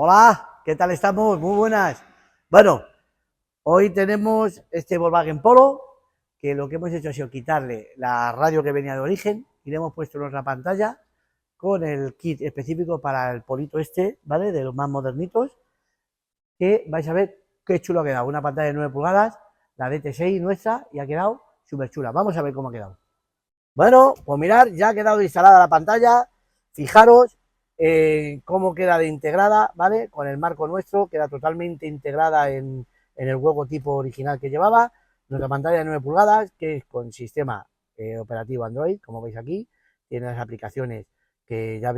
Hola, ¿qué tal estamos? Muy buenas. Bueno, hoy tenemos este Volkswagen Polo, que lo que hemos hecho ha sido quitarle la radio que venía de origen y le hemos puesto nuestra pantalla con el kit específico para el Polito este, ¿vale? De los más modernitos, que vais a ver qué chulo ha quedado. Una pantalla de 9 pulgadas, la DT6 nuestra, y ha quedado súper chula. Vamos a ver cómo ha quedado. Bueno, pues mirad, ya ha quedado instalada la pantalla. Fijaros cómo queda de integrada, ¿vale? Con el marco nuestro, queda totalmente integrada en el hueco tipo original que llevaba. Nuestra pantalla de 9 pulgadas, que es con sistema operativo Android, como veis aquí. Tiene las aplicaciones que ya